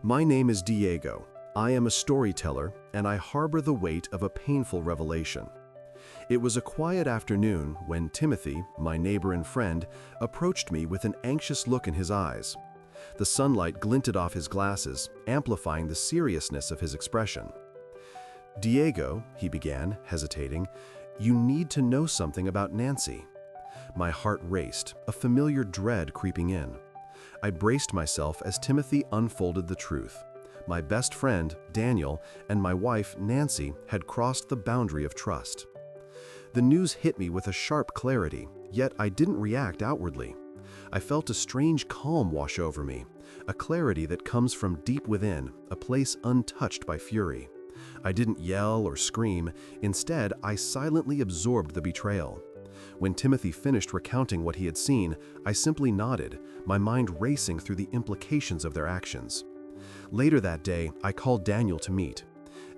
My name is Diego. I am a storyteller, and I harbor the weight of a painful revelation. It was a quiet afternoon when Timothy, my neighbor and friend, approached me with an anxious look in his eyes. The sunlight glinted off his glasses, amplifying the seriousness of his expression. "Diego," he began, hesitating, "you need to know something about Nancy." My heart raced, a familiar dread creeping in. I braced myself as Timothy unfolded the truth. My best friend, Daniel, and my wife, Nancy, had crossed the boundary of trust. The news hit me with a sharp clarity, yet I didn't react outwardly. I felt a strange calm wash over me, a clarity that comes from deep within, a place untouched by fury. I didn't yell or scream. Instead, I silently absorbed the betrayal. When Timothy finished recounting what he had seen, I simply nodded, my mind racing through the implications of their actions. Later that day, I called Daniel to meet.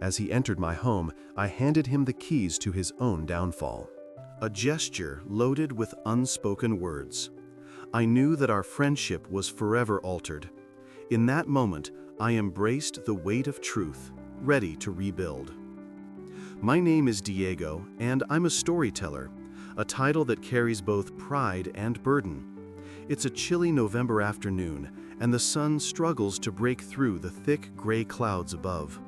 As he entered my home, I handed him the keys to his own downfall. A gesture loaded with unspoken words. I knew that our friendship was forever altered. In that moment, I embraced the weight of truth, ready to rebuild. My name is Diego, and I'm a storyteller, a title that carries both pride and burden. It's a chilly November afternoon, and the sun struggles to break through the thick gray clouds above.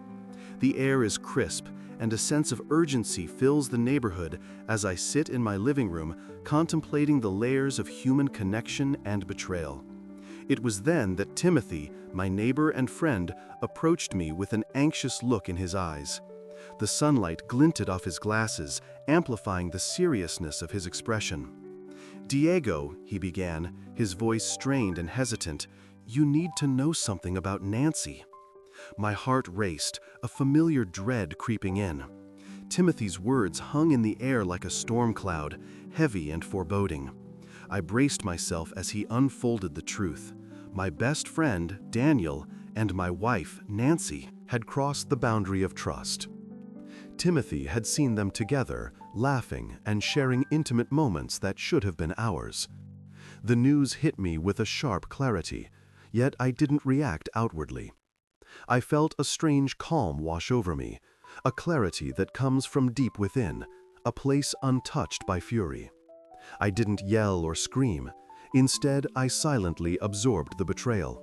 The air is crisp, and a sense of urgency fills the neighborhood as I sit in my living room contemplating the layers of human connection and betrayal. It was then that Timothy, my neighbor and friend, approached me with an anxious look in his eyes. The sunlight glinted off his glasses, amplifying the seriousness of his expression. "Diego," he began, his voice strained and hesitant, "you need to know something about Nancy." My heart raced, a familiar dread creeping in. Timothy's words hung in the air like a storm cloud, heavy and foreboding. I braced myself as he unfolded the truth. My best friend, Daniel, and my wife, Nancy, had crossed the boundary of trust. Timothy had seen them together, laughing and sharing intimate moments that should have been ours. The news hit me with a sharp clarity, yet I didn't react outwardly. I felt a strange calm wash over me, a clarity that comes from deep within, a place untouched by fury. I didn't yell or scream. Instead, I silently absorbed the betrayal.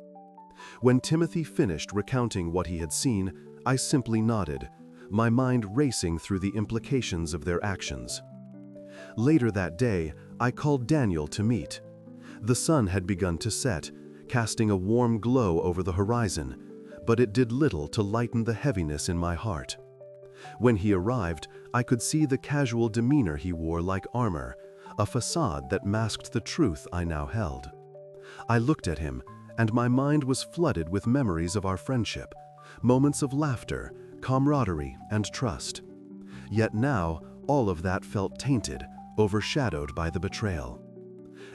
When Timothy finished recounting what he had seen, I simply nodded, my mind racing through the implications of their actions. Later that day, I called Daniel to meet. The sun had begun to set, casting a warm glow over the horizon, but it did little to lighten the heaviness in my heart. When he arrived, I could see the casual demeanor he wore like armor, a facade that masked the truth I now held. I looked at him, and my mind was flooded with memories of our friendship, moments of laughter, camaraderie, and trust. Yet now, all of that felt tainted, overshadowed by the betrayal.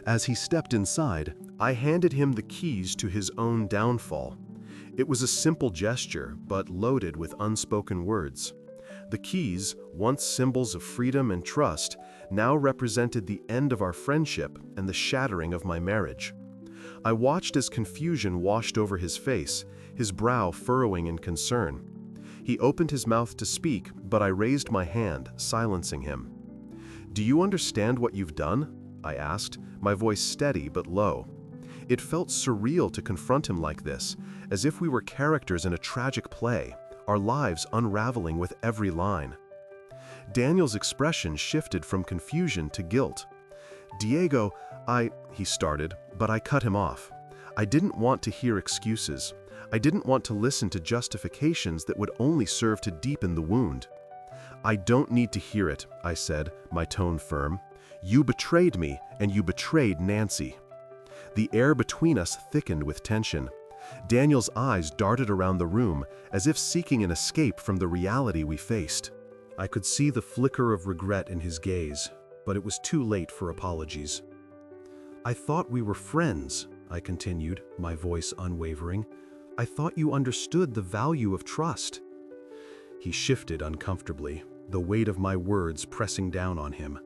As he stepped inside, I handed him the keys to his own downfall. It was a simple gesture, but loaded with unspoken words. The keys, once symbols of freedom and trust, now represented the end of our friendship and the shattering of my marriage. I watched as confusion washed over his face, his brow furrowing in concern. He opened his mouth to speak, but I raised my hand, silencing him. "Do you understand what you've done?" I asked, my voice steady but low. It felt surreal to confront him like this, as if we were characters in a tragic play, our lives unraveling with every line. Daniel's expression shifted from confusion to guilt. "Diego, he started, but I cut him off. I didn't want to hear excuses. I didn't want to listen to justifications that would only serve to deepen the wound. "I don't need to hear it," I said, my tone firm. "You betrayed me, and you betrayed Nancy." The air between us thickened with tension. Daniel's eyes darted around the room, as if seeking an escape from the reality we faced. I could see the flicker of regret in his gaze, but it was too late for apologies. "I thought we were friends," I continued, my voice unwavering. "I thought you understood the value of trust." He shifted uncomfortably, the weight of my words pressing down on him.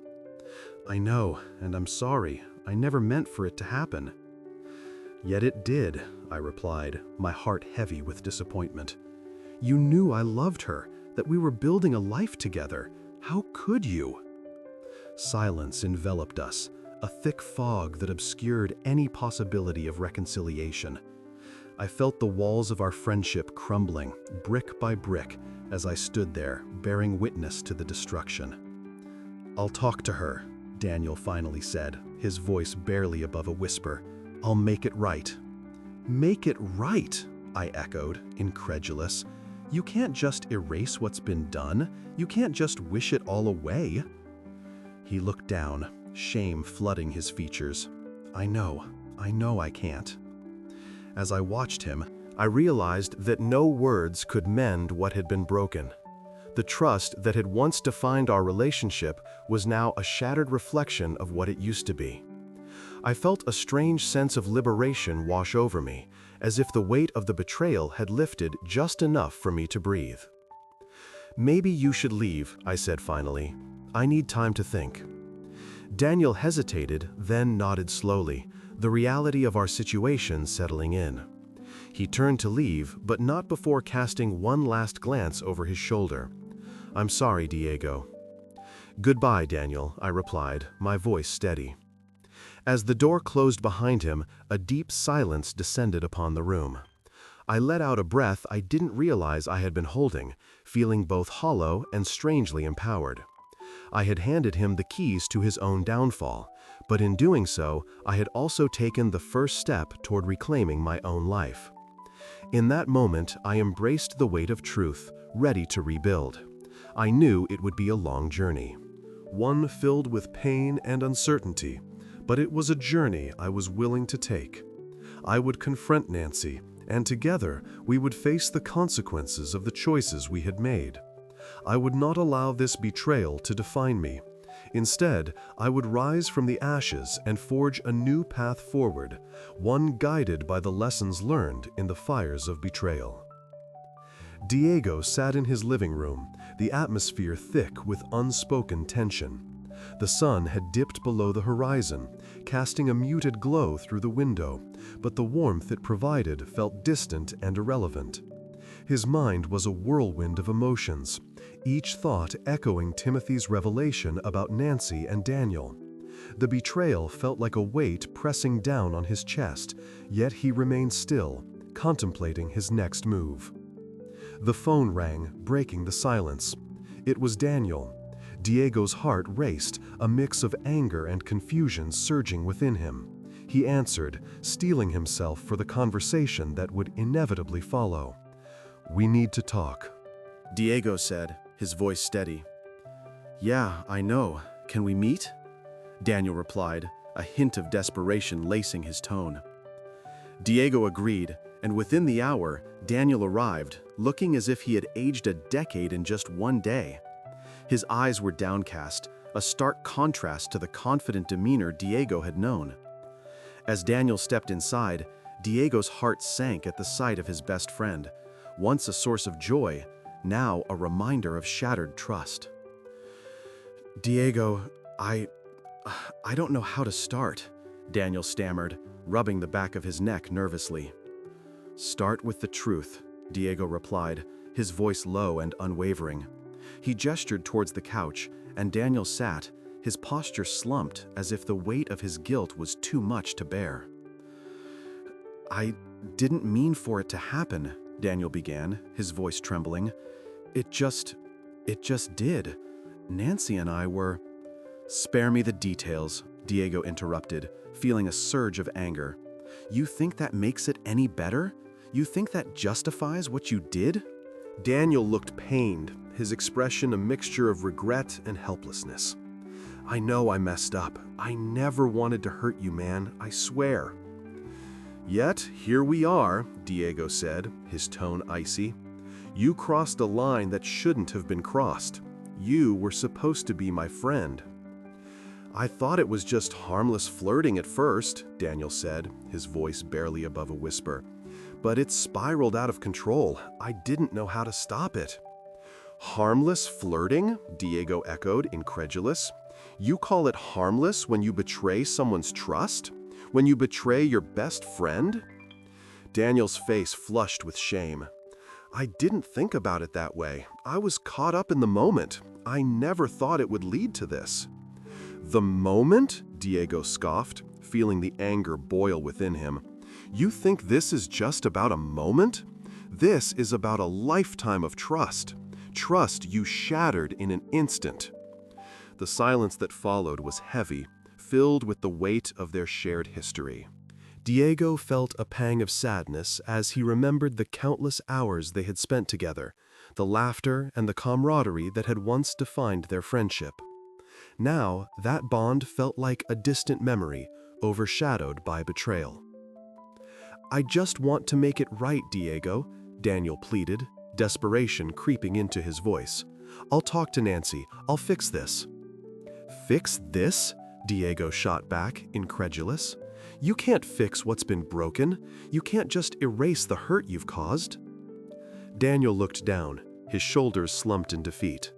"I know, and I'm sorry. I never meant for it to happen." Yet it did, I replied, my heart heavy with disappointment. You knew I loved her, that we were building a life together. How could you? Silence enveloped us, a thick fog that obscured any possibility of reconciliation. I felt the walls of our friendship crumbling, brick by brick, as I stood there, bearing witness to the destruction. I'll talk to her, Daniel finally said, his voice barely above a whisper. I'll make it right. Make it right, I echoed, incredulous. You can't just erase what's been done. You can't just wish it all away. He looked down, shame flooding his features. I know I can't. As I watched him, I realized that no words could mend what had been broken. The trust that had once defined our relationship was now a shattered reflection of what it used to be. I felt a strange sense of liberation wash over me, as if the weight of the betrayal had lifted just enough for me to breathe. Maybe you should leave, I said finally. I need time to think. Daniel hesitated, then nodded slowly, the reality of our situation settling in. He turned to leave, but not before casting one last glance over his shoulder. I'm sorry, Diego. Goodbye, Daniel, I replied, my voice steady. As the door closed behind him, a deep silence descended upon the room. I let out a breath I didn't realize I had been holding, feeling both hollow and strangely empowered. I had handed him the keys to his own downfall, but in doing so, I had also taken the first step toward reclaiming my own life. In that moment, I embraced the weight of truth, ready to rebuild. I knew it would be a long journey. One filled with pain and uncertainty, but it was a journey I was willing to take. I would confront Nancy, and together we would face the consequences of the choices we had made. I would not allow this betrayal to define me. Instead, I would rise from the ashes and forge a new path forward, one guided by the lessons learned in the fires of betrayal. Diego sat in his living room, the atmosphere thick with unspoken tension. The sun had dipped below the horizon, casting a muted glow through the window, but the warmth it provided felt distant and irrelevant. His mind was a whirlwind of emotions, each thought echoing Timothy's revelation about Nancy and Daniel. The betrayal felt like a weight pressing down on his chest, yet he remained still, contemplating his next move. The phone rang, breaking the silence. It was Daniel. Diego's heart raced, a mix of anger and confusion surging within him. He answered, steeling himself for the conversation that would inevitably follow. We need to talk, Diego said, his voice steady. Yeah, I know. Can we meet? Daniel replied, a hint of desperation lacing his tone. Diego agreed, and within the hour, Daniel arrived, looking as if he had aged a decade in just one day. His eyes were downcast, a stark contrast to the confident demeanor Diego had known. As Daniel stepped inside, Diego's heart sank at the sight of his best friend, once a source of joy, now a reminder of shattered trust. Diego, I don't know how to start, Daniel stammered, rubbing the back of his neck nervously. Start with the truth, Diego replied, his voice low and unwavering. He gestured towards the couch, and Daniel sat, his posture slumped as if the weight of his guilt was too much to bear. I didn't mean for it to happen, Daniel began, his voice trembling. It just did. Nancy and I were... Spare me the details, Diego interrupted, feeling a surge of anger. You think that makes it any better? You think that justifies what you did? Daniel looked pained, his expression a mixture of regret and helplessness. I know I messed up. I never wanted to hurt you, man, I swear. Yet, here we are, Diego said, his tone icy. You crossed a line that shouldn't have been crossed. You were supposed to be my friend. I thought it was just harmless flirting at first, Daniel said, his voice barely above a whisper. But it spiraled out of control. I didn't know how to stop it. Harmless flirting? Diego echoed, incredulous. You call it harmless when you betray someone's trust? When you betray your best friend? Daniel's face flushed with shame. I didn't think about it that way. I was caught up in the moment. I never thought it would lead to this. The moment? Diego scoffed, feeling the anger boil within him. You think this is just about a moment? This is about a lifetime of trust. Trust you shattered in an instant. The silence that followed was heavy, filled with the weight of their shared history. Diego felt a pang of sadness as he remembered the countless hours they had spent together, the laughter and the camaraderie that had once defined their friendship. Now, that bond felt like a distant memory, overshadowed by betrayal. I just want to make it right, Diego, Daniel pleaded, desperation creeping into his voice. I'll talk to Nancy. I'll fix this. Fix this? Diego shot back, incredulous. You can't fix what's been broken. You can't just erase the hurt you've caused. Daniel looked down, his shoulders slumped in defeat.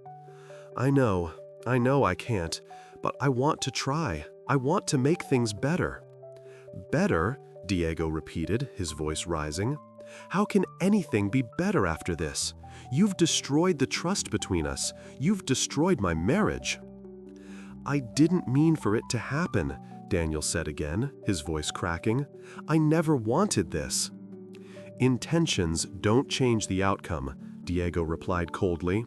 I know I can't, but I want to try. I want to make things better. Better? Diego repeated, his voice rising. How can anything be better after this? You've destroyed the trust between us. You've destroyed my marriage. I didn't mean for it to happen, Daniel said again, his voice cracking. I never wanted this. Intentions don't change the outcome, Diego replied coldly.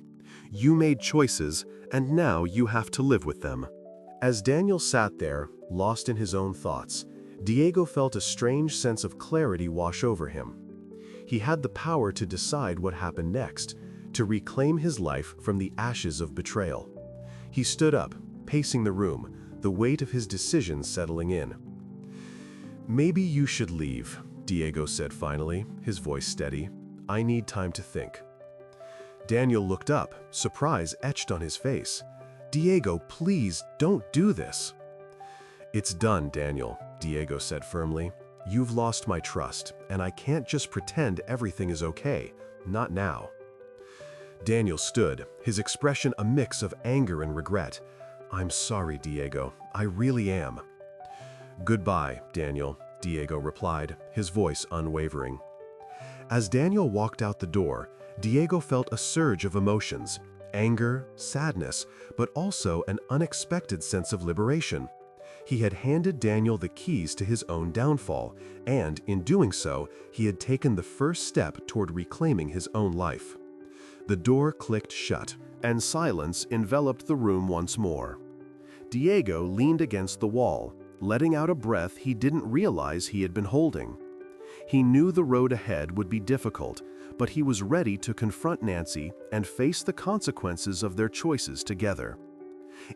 You made choices, and now you have to live with them. As Daniel sat there, lost in his own thoughts, Diego felt a strange sense of clarity wash over him. He had the power to decide what happened next, to reclaim his life from the ashes of betrayal. He stood up, pacing the room, the weight of his decision settling in. Maybe you should leave, Diego said finally, his voice steady. I need time to think. Daniel looked up, surprise etched on his face. Diego, please don't do this. It's done, Daniel, Diego said firmly. You've lost my trust, and I can't just pretend everything is okay. Not now. Daniel stood, his expression a mix of anger and regret. I'm sorry, Diego. I really am. Goodbye, Daniel, Diego replied, his voice unwavering. As Daniel walked out the door, Diego felt a surge of emotions, anger, sadness, but also an unexpected sense of liberation. He had handed Daniel the keys to his own downfall, and in doing so, he had taken the first step toward reclaiming his own life. The door clicked shut, and silence enveloped the room once more. Diego leaned against the wall, letting out a breath he didn't realize he had been holding. He knew the road ahead would be difficult, but he was ready to confront Nancy and face the consequences of their choices together.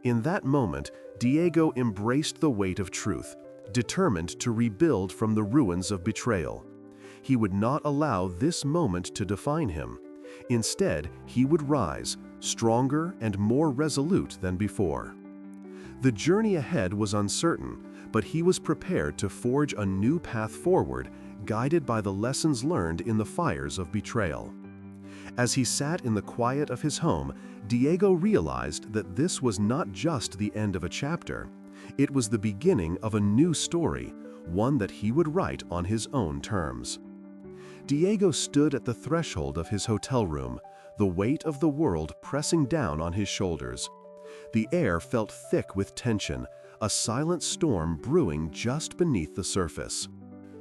In that moment, Diego embraced the weight of truth, determined to rebuild from the ruins of betrayal. He would not allow this moment to define him. Instead, he would rise, stronger and more resolute than before. The journey ahead was uncertain, but he was prepared to forge a new path forward, guided by the lessons learned in the fires of betrayal. As he sat in the quiet of his home, Diego realized that this was not just the end of a chapter. It was the beginning of a new story, one that he would write on his own terms. Diego stood at the threshold of his hotel room, the weight of the world pressing down on his shoulders. The air felt thick with tension, a silent storm brewing just beneath the surface.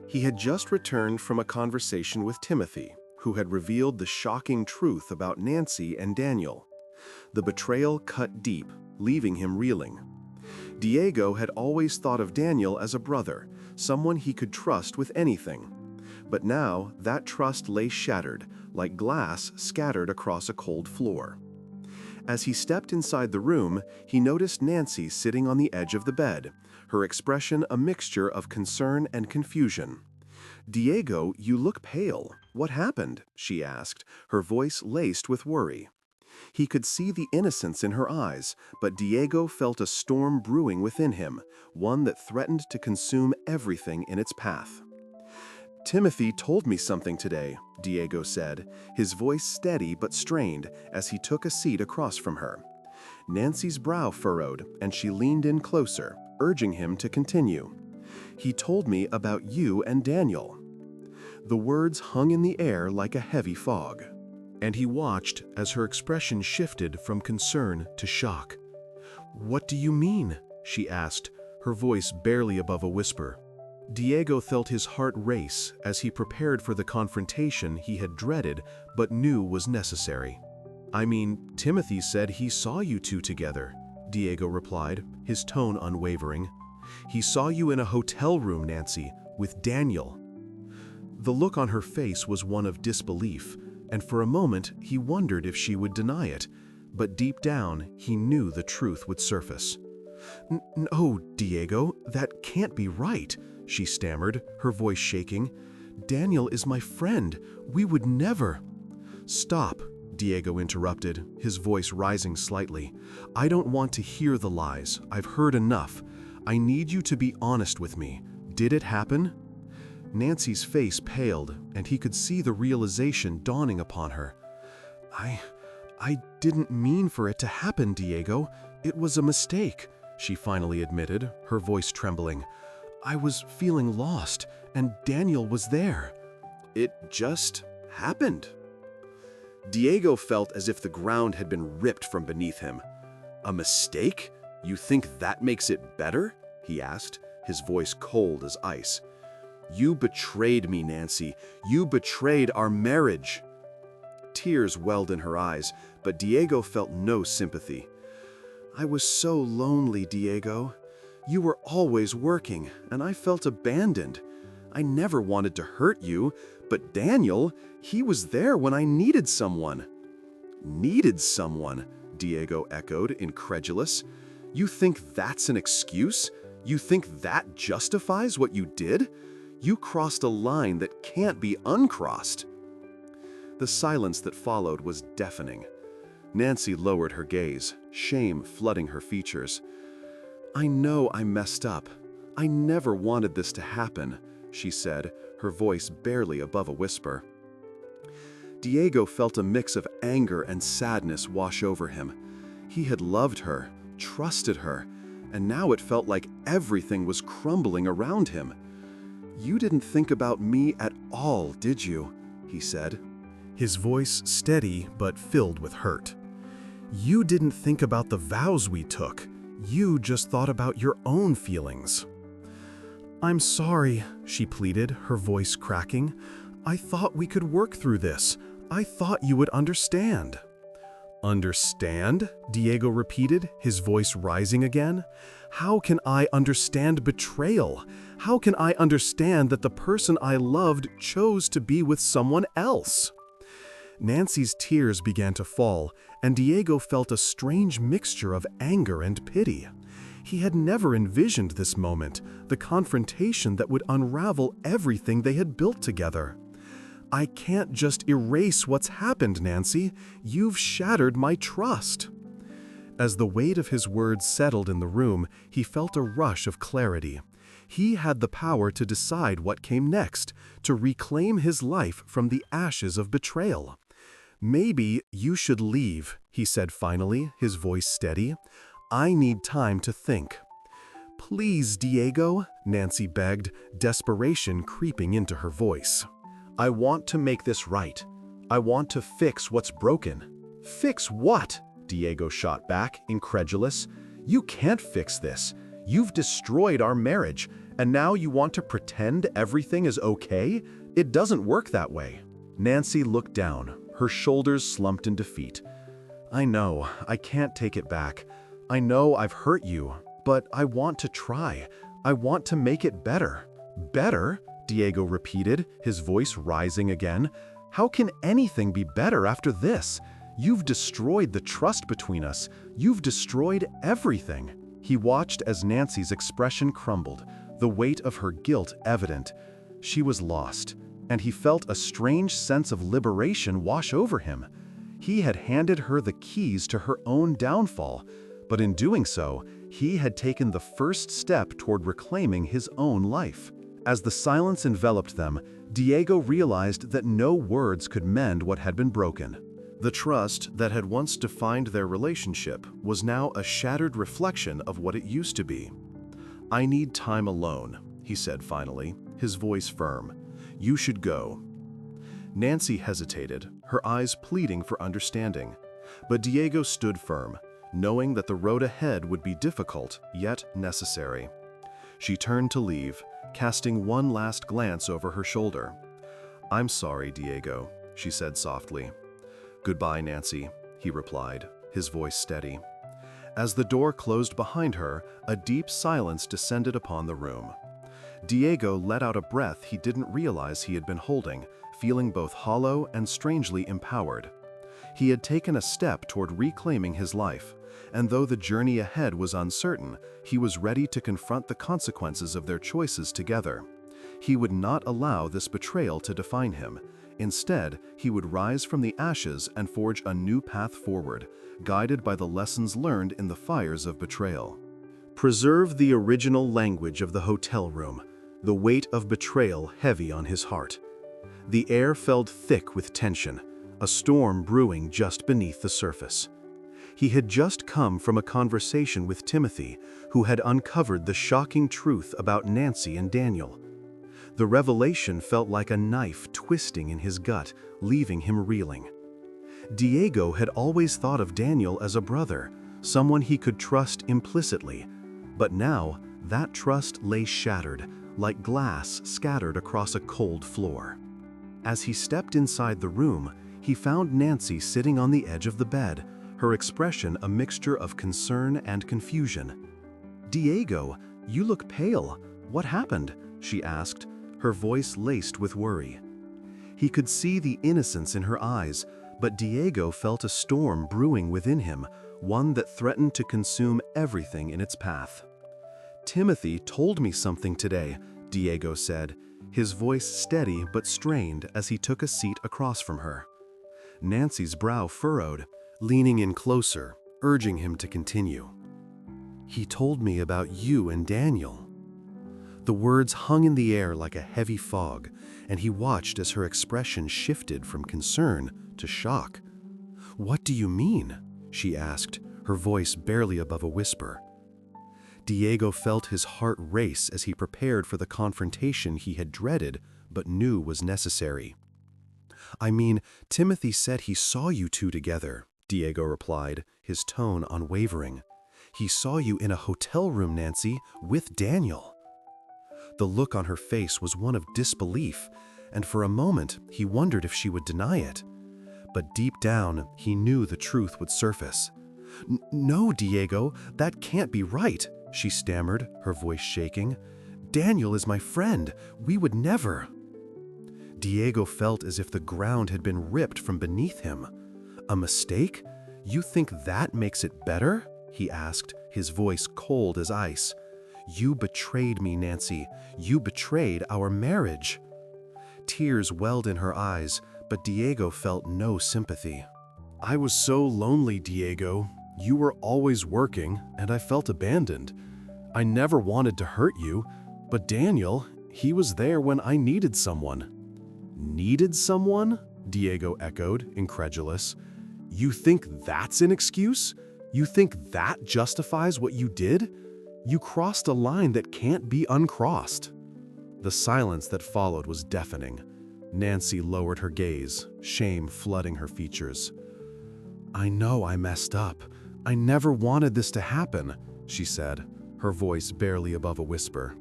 He had just returned from a conversation with Timothy, who had revealed the shocking truth about Nancy and Daniel. The betrayal cut deep, leaving him reeling. Diego had always thought of Daniel as a brother, someone he could trust with anything. But now that trust lay shattered, like glass scattered across a cold floor. As he stepped inside the room, he noticed Nancy sitting on the edge of the bed, her expression a mixture of concern and confusion. "Diego, you look pale. What happened?" she asked, her voice laced with worry. He could see the innocence in her eyes, but Diego felt a storm brewing within him, one that threatened to consume everything in its path. "Timothy told me something today," Diego said, his voice steady but strained as he took a seat across from her. Nancy's brow furrowed, and she leaned in closer, urging him to continue. He told me about you and Daniel." The words hung in the air like a heavy fog, and he watched as her expression shifted from concern to shock. "What do you mean?" she asked, her voice barely above a whisper. Diego felt his heart race as he prepared for the confrontation he had dreaded but knew was necessary. "I mean, Timothy said he saw you two together," Diego replied, his tone unwavering. "He saw you in a hotel room, Nancy, with Daniel." The look on her face was one of disbelief, and for a moment he wondered if she would deny it, but deep down he knew the truth would surface. "No, Diego, that can't be right," she stammered, her voice shaking. "Daniel is my friend. We would never—" "Stop," Diego interrupted, his voice rising slightly. "I don't want to hear the lies. I've heard enough. I need you to be honest with me. Did it happen?" Nancy's face paled, and he could see the realization dawning upon her. I didn't mean for it to happen, Diego. It was a mistake," she finally admitted, her voice trembling. "I was feeling lost, and Daniel was there." "It just happened." Diego felt as if the ground had been ripped from beneath him. "A mistake? You think that makes it better?" he asked, his voice cold as ice. "You betrayed me, Nancy. You betrayed our marriage." Tears welled in her eyes, but Diego felt no sympathy. "I was so lonely, Diego. You were always working, and I felt abandoned. I never wanted to hurt you, but Daniel, he was there when I needed someone." "Needed someone?" Diego echoed, incredulous. "You think that's an excuse? You think that justifies what you did? You crossed a line that can't be uncrossed." The silence that followed was deafening. Nancy lowered her gaze, shame flooding her features. "I know I messed up. I never wanted this to happen," she said, her voice barely above a whisper. Diego felt a mix of anger and sadness wash over him. He had loved her, trusted her, and now it felt like everything was crumbling around him. "You didn't think about me at all, did you?" he said, his voice steady but filled with hurt. "You didn't think about the vows we took. You just thought about your own feelings." "I'm sorry," she pleaded, her voice cracking. "I thought we could work through this. I thought you would understand." "Understand?" Diego repeated, his voice rising again. "How can I understand betrayal? How can I understand that the person I loved chose to be with someone else?" Nancy's tears began to fall, and Diego felt a strange mixture of anger and pity. He had never envisioned this moment, the confrontation that would unravel everything they had built together. "I can't just erase what's happened, Nancy. You've shattered my trust." As the weight of his words settled in the room, he felt a rush of clarity. He had the power to decide what came next, to reclaim his life from the ashes of betrayal. "Maybe you should leave," he said finally, his voice steady. "I need time to think." "Please, Diego," Nancy begged, desperation creeping into her voice. "I want to make this right. I want to fix what's broken." "Fix what?" Diego shot back, incredulous. "You can't fix this. You've destroyed our marriage, and now you want to pretend everything is okay? It doesn't work that way." Nancy looked down, her shoulders slumped in defeat. "I know, I can't take it back. I know I've hurt you, but I want to try. I want to make it better." "Better?" Diego repeated, his voice rising again. "How can anything be better after this? You've destroyed the trust between us. You've destroyed everything." He watched as Nancy's expression crumbled, the weight of her guilt evident. She was lost, and he felt a strange sense of liberation wash over him. He had handed her the keys to her own downfall, but in doing so, he had taken the first step toward reclaiming his own life. As the silence enveloped them, Diego realized that no words could mend what had been broken. The trust that had once defined their relationship was now a shattered reflection of what it used to be. "I need time alone," he said finally, his voice firm. "You should go." Nancy hesitated, her eyes pleading for understanding. But Diego stood firm, knowing that the road ahead would be difficult, yet necessary. She turned to leave, casting one last glance over her shoulder. "I'm sorry, Diego," she said softly. "Goodbye, Nancy," he replied, his voice steady. As the door closed behind her, a deep silence descended upon the room. Diego let out a breath he didn't realize he had been holding, feeling both hollow and strangely empowered. He had taken a step toward reclaiming his life, and though the journey ahead was uncertain, he was ready to confront the consequences of their choices together. He would not allow this betrayal to define him. Instead, he would rise from the ashes and forge a new path forward, guided by the lessons learned in the fires of betrayal. Preserve the original language of the hotel room, the weight of betrayal heavy on his heart. The air felt thick with tension, a storm brewing just beneath the surface. He had just come from a conversation with Timothy, who had uncovered the shocking truth about Nancy and Daniel. The revelation felt like a knife twisting in his gut, leaving him reeling. Diego had always thought of Daniel as a brother, someone he could trust implicitly, but now that trust lay shattered, like glass scattered across a cold floor. As he stepped inside the room, he found Nancy sitting on the edge of the bed, her expression a mixture of concern and confusion. "Diego, you look pale. What happened?" she asked, her voice laced with worry. He could see the innocence in her eyes, but Diego felt a storm brewing within him, one that threatened to consume everything in its path. "Timothy told me something today," Diego said, his voice steady but strained as he took a seat across from her. Nancy's brow furrowed, leaning in closer, urging him to continue. "He told me about you and Daniel." The words hung in the air like a heavy fog, and he watched as her expression shifted from concern to shock. "What do you mean?" she asked, her voice barely above a whisper. Diego felt his heart race as he prepared for the confrontation he had dreaded but knew was necessary. "I mean, Timothy said he saw you two together," Diego replied, his tone unwavering. "He saw you in a hotel room, Nancy, with Daniel." The look on her face was one of disbelief, and for a moment he wondered if she would deny it. But deep down, he knew the truth would surface. "No, Diego, that can't be right," she stammered, her voice shaking. "Daniel is my friend. We would never." Diego felt as if the ground had been ripped from beneath him. "A mistake? You think that makes it better?" he asked, his voice cold as ice. "You betrayed me, Nancy. You betrayed our marriage." Tears welled in her eyes, but Diego felt no sympathy. "I was so lonely, Diego. You were always working, and I felt abandoned. I never wanted to hurt you, but Daniel, he was there when I needed someone." "Needed someone?" Diego echoed, incredulous. "You think that's an excuse? You think that justifies what you did? You crossed a line that can't be uncrossed." The silence that followed was deafening. Nancy lowered her gaze, shame flooding her features. "I know I messed up. I never wanted this to happen," she said, her voice barely above a whisper.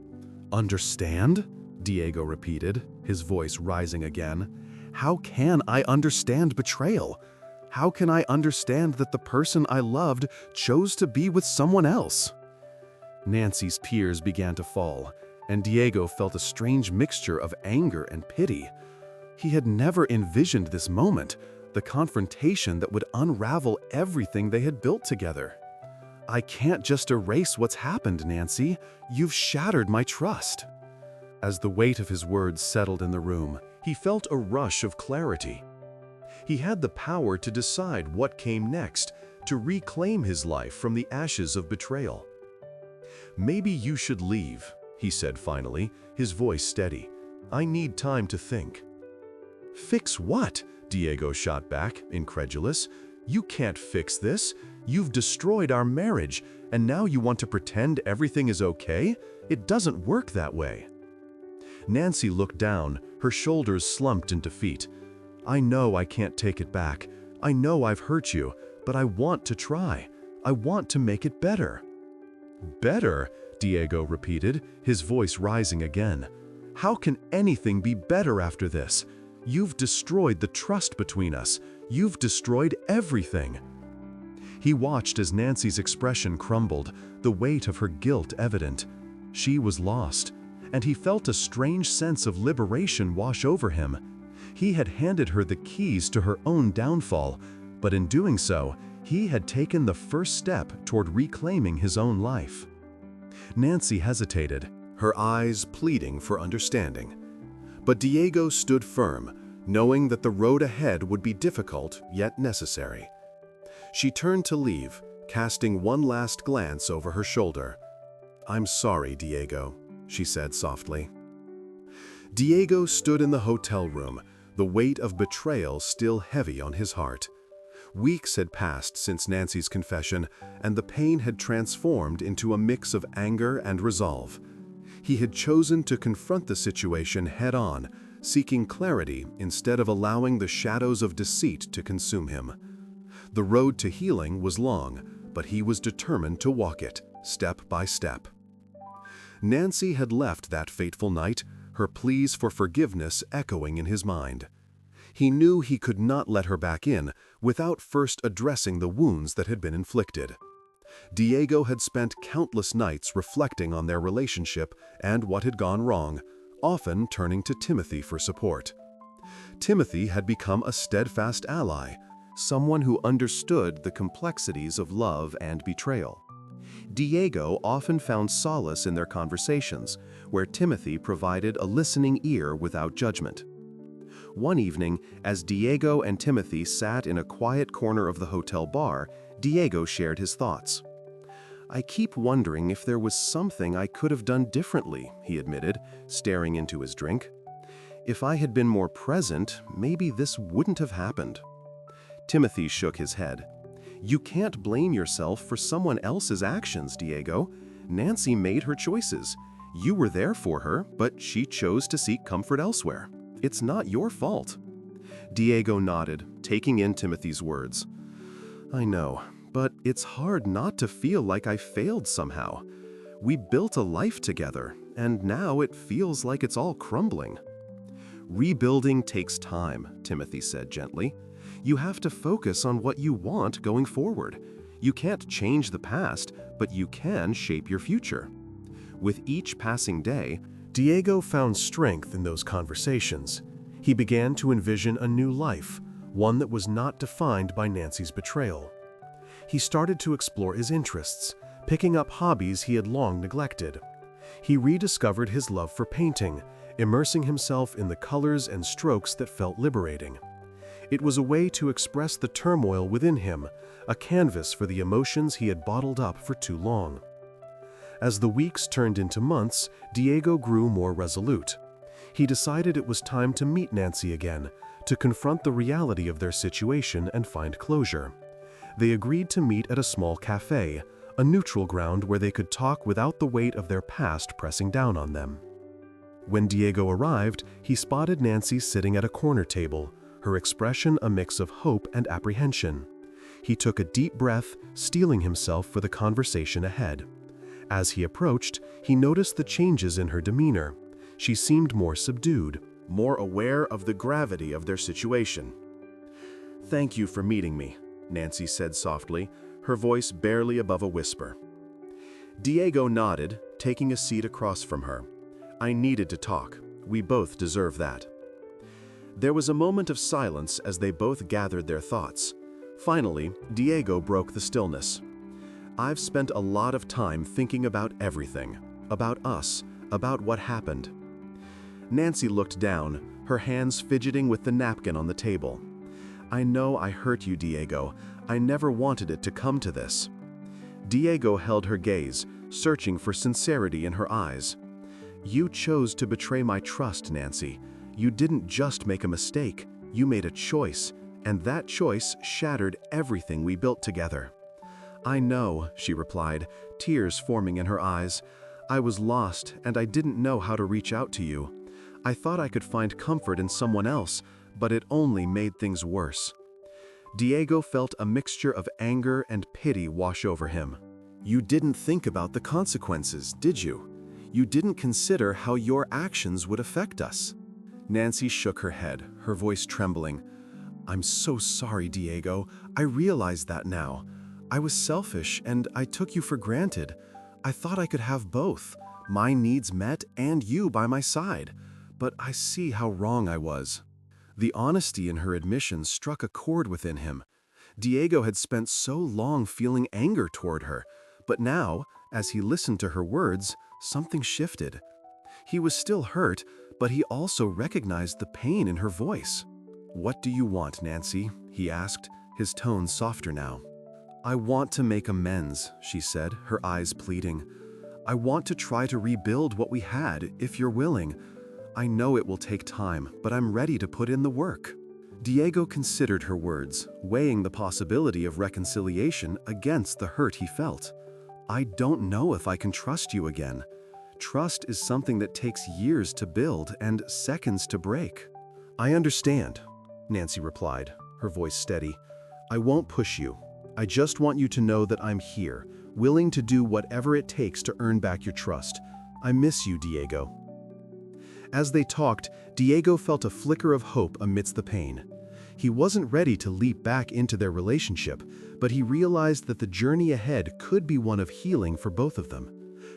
"Understand?" Diego repeated, his voice rising again. "How can I understand betrayal? How can I understand that the person I loved chose to be with someone else?" Nancy's tears began to fall, and Diego felt a strange mixture of anger and pity. He had never envisioned this moment, the confrontation that would unravel everything they had built together. "I can't just erase what's happened, Nancy. You've shattered my trust." As the weight of his words settled in the room, he felt a rush of clarity. He had the power to decide what came next, to reclaim his life from the ashes of betrayal. "Maybe you should leave," he said finally, his voice steady. "I need time to think." "Fix what?" Diego shot back, incredulous. "You can't fix this. You've destroyed our marriage, and now you want to pretend everything is okay? It doesn't work that way." Nancy looked down, her shoulders slumped in defeat. "I know I can't take it back. I know I've hurt you, but I want to try. I want to make it better." "Better?" Diego repeated, his voice rising again. "How can anything be better after this? You've destroyed the trust between us. You've destroyed everything." He watched as Nancy's expression crumbled, the weight of her guilt evident. She was lost, and he felt a strange sense of liberation wash over him. He had handed her the keys to her own downfall, but in doing so, he had taken the first step toward reclaiming his own life. Nancy hesitated, her eyes pleading for understanding. But Diego stood firm, knowing that the road ahead would be difficult yet necessary. She turned to leave, casting one last glance over her shoulder. "I'm sorry, Diego," she said softly. Diego stood in the hotel room, the weight of betrayal still heavy on his heart. Weeks had passed since Nancy's confession, and the pain had transformed into a mix of anger and resolve. He had chosen to confront the situation head-on, seeking clarity instead of allowing the shadows of deceit to consume him. The road to healing was long, but he was determined to walk it, step by step. Nancy had left that fateful night, her pleas for forgiveness echoing in his mind. He knew he could not let her back in without first addressing the wounds that had been inflicted. Diego had spent countless nights reflecting on their relationship and what had gone wrong, often turning to Timothy for support. Timothy had become a steadfast ally, someone who understood the complexities of love and betrayal. Diego often found solace in their conversations, where Timothy provided a listening ear without judgment. One evening, as Diego and Timothy sat in a quiet corner of the hotel bar, Diego shared his thoughts. "I keep wondering if there was something I could have done differently," he admitted, staring into his drink. "If I had been more present, maybe this wouldn't have happened." Timothy shook his head. "You can't blame yourself for someone else's actions, Diego. Nancy made her choices. You were there for her, but she chose to seek comfort elsewhere. It's not your fault." Diego nodded, taking in Timothy's words. "I know, but it's hard not to feel like I failed somehow. We built a life together, and now it feels like it's all crumbling." "Rebuilding takes time," Timothy said gently. "You have to focus on what you want going forward. You can't change the past, but you can shape your future." With each passing day, Diego found strength in those conversations. He began to envision a new life, one that was not defined by Nancy's betrayal. He started to explore his interests, picking up hobbies he had long neglected. He rediscovered his love for painting, immersing himself in the colors and strokes that felt liberating. It was a way to express the turmoil within him, a canvas for the emotions he had bottled up for too long. As the weeks turned into months, Diego grew more resolute. He decided it was time to meet Nancy again, to confront the reality of their situation and find closure. They agreed to meet at a small cafe, a neutral ground where they could talk without the weight of their past pressing down on them. When Diego arrived, he spotted Nancy sitting at a corner table, her expression a mix of hope and apprehension. He took a deep breath, steeling himself for the conversation ahead. As he approached, he noticed the changes in her demeanor. She seemed more subdued, more aware of the gravity of their situation. "Thank you for meeting me," Nancy said softly, her voice barely above a whisper. Diego nodded, taking a seat across from her. "I needed to talk. We both deserve that." There was a moment of silence as they both gathered their thoughts. Finally, Diego broke the stillness. "I've spent a lot of time thinking about everything, about us, about what happened." Nancy looked down, her hands fidgeting with the napkin on the table. "I know I hurt you, Diego. I never wanted it to come to this." Diego held her gaze, searching for sincerity in her eyes. "You chose to betray my trust, Nancy. You didn't just make a mistake, you made a choice, and that choice shattered everything we built together." "I know," she replied, tears forming in her eyes. "I was lost, and I didn't know how to reach out to you. I thought I could find comfort in someone else, but it only made things worse. Diego felt a mixture of anger and pity wash over him. You didn't think about the consequences, did you? You didn't consider how your actions would affect us. Nancy shook her head, her voice trembling. I'm so sorry, Diego. I realize that now. I was selfish and I took you for granted. I thought I could have both, my needs met and you by my side. But I see how wrong I was. The honesty in her admission struck a chord within him. Diego had spent so long feeling anger toward her, but now, as he listened to her words, something shifted. He was still hurt, but he also recognized the pain in her voice. What do you want, Nancy? He asked, his tone softer now. I want to make amends, she said, her eyes pleading. I want to try to rebuild what we had, if you're willing. I know it will take time, but I'm ready to put in the work. Diego considered her words, weighing the possibility of reconciliation against the hurt he felt. I don't know if I can trust you again. Trust is something that takes years to build and seconds to break. I understand, Nancy replied, her voice steady. I won't push you. I just want you to know that I'm here, willing to do whatever it takes to earn back your trust. I miss you, Diego. As they talked, Diego felt a flicker of hope amidst the pain. He wasn't ready to leap back into their relationship, but he realized that the journey ahead could be one of healing for both of them.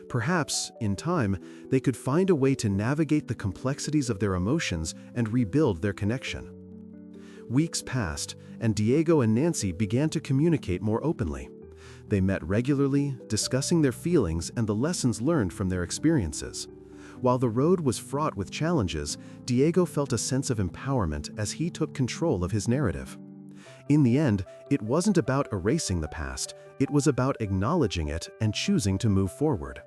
Perhaps, in time, they could find a way to navigate the complexities of their emotions and rebuild their connection. Weeks passed, and Diego and Nancy began to communicate more openly. They met regularly, discussing their feelings and the lessons learned from their experiences. While the road was fraught with challenges, Diego felt a sense of empowerment as he took control of his narrative. In the end, it wasn't about erasing the past, it was about acknowledging it and choosing to move forward.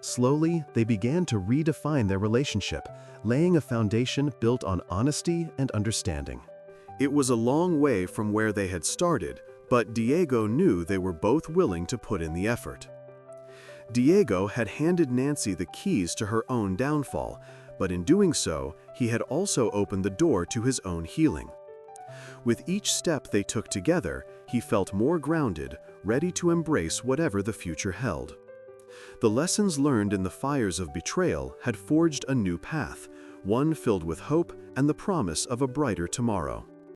Slowly, they began to redefine their relationship, laying a foundation built on honesty and understanding. It was a long way from where they had started, but Diego knew they were both willing to put in the effort. Diego had handed Nancy the keys to her own downfall, but in doing so, he had also opened the door to his own healing. With each step they took together, he felt more grounded, ready to embrace whatever the future held. The lessons learned in the fires of betrayal had forged a new path, one filled with hope and the promise of a brighter tomorrow.